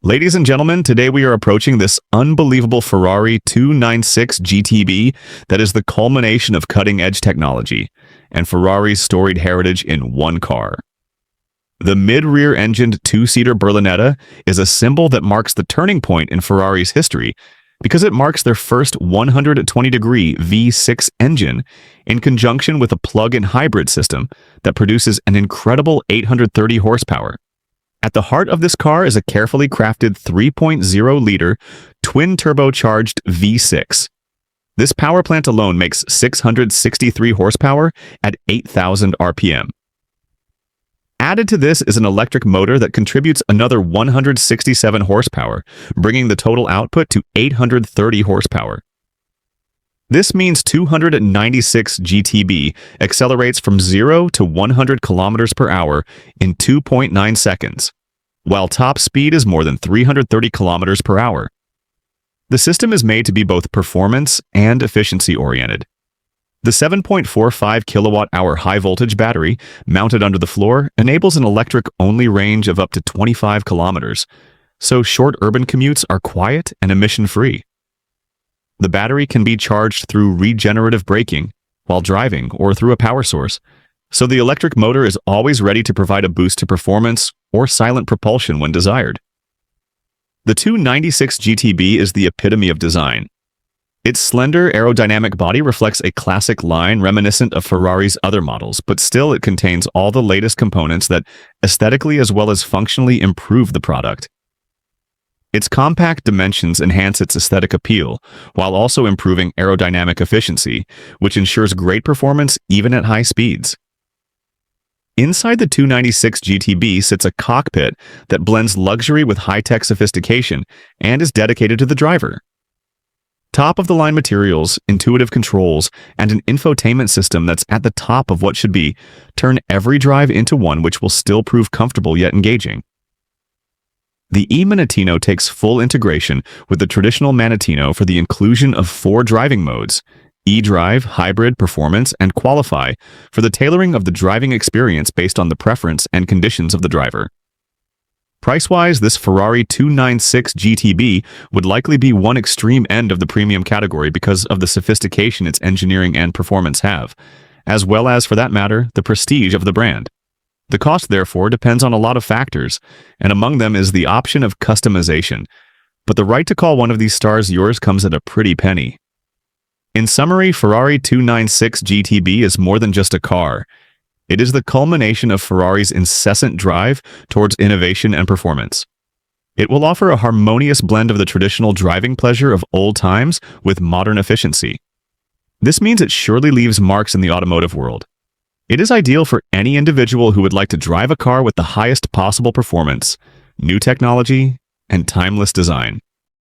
Ladies and gentlemen, today we are approaching this unbelievable Ferrari 296 GTB that is the culmination of cutting-edge technology and Ferrari's storied heritage in one car. The mid-rear-engined two-seater Berlinetta is a symbol that marks the turning point in Ferrari's history because it marks their first 120-degree V6 engine in conjunction with a plug-in hybrid system that produces an incredible 830 horsepower. At the heart of this car is a carefully crafted 3.0-liter twin-turbocharged V6. This power plant alone makes 663 horsepower at 8,000 RPM. Added to this is an electric motor that contributes another 167 horsepower, bringing the total output to 830 horsepower. This means 296 GTB accelerates from 0 to 100 kilometers per hour in 2.9 seconds, while top speed is more than 330 kilometers per hour. The system is made to be both performance and efficiency oriented. The 7.45 kilowatt-hour high-voltage battery mounted under the floor enables an electric-only range of up to 25 kilometers, so short urban commutes are quiet and emission-free. The battery can be charged through regenerative braking while driving or through a power source, so the electric motor is always ready to provide a boost to performance or silent propulsion when desired. The 296 GTB is the epitome of design. Its slender aerodynamic body reflects a classic line reminiscent of Ferrari's other models, but still it contains all the latest components that aesthetically as well as functionally improve the product. Its compact dimensions enhance its aesthetic appeal, while also improving aerodynamic efficiency, which ensures great performance even at high speeds. Inside the 296 GTB sits a cockpit that blends luxury with high-tech sophistication and is dedicated to the driver. Top-of-the-line materials, intuitive controls, and an infotainment system that's at the top of what should be turn every drive into one which will still prove comfortable yet engaging. The e-Manettino takes full integration with the traditional Manettino for the inclusion of 4 driving modes: e-drive, hybrid, performance, and qualify, for the tailoring of the driving experience based on the preference and conditions of the driver. Price-wise, this Ferrari 296 GTB would likely be one extreme end of the premium category because of the sophistication its engineering and performance have, as well as, for that matter, the prestige of the brand. The cost, therefore, depends on a lot of factors, and among them is the option of customization, but the right to call one of these stars yours comes at a pretty penny. In summary, Ferrari 296 GTB is more than just a car. It is the culmination of Ferrari's incessant drive towards innovation and performance. It will offer a harmonious blend of the traditional driving pleasure of old times with modern efficiency. This means it surely leaves marks in the automotive world. It is ideal for any individual who would like to drive a car with the highest possible performance, new technology, and timeless design.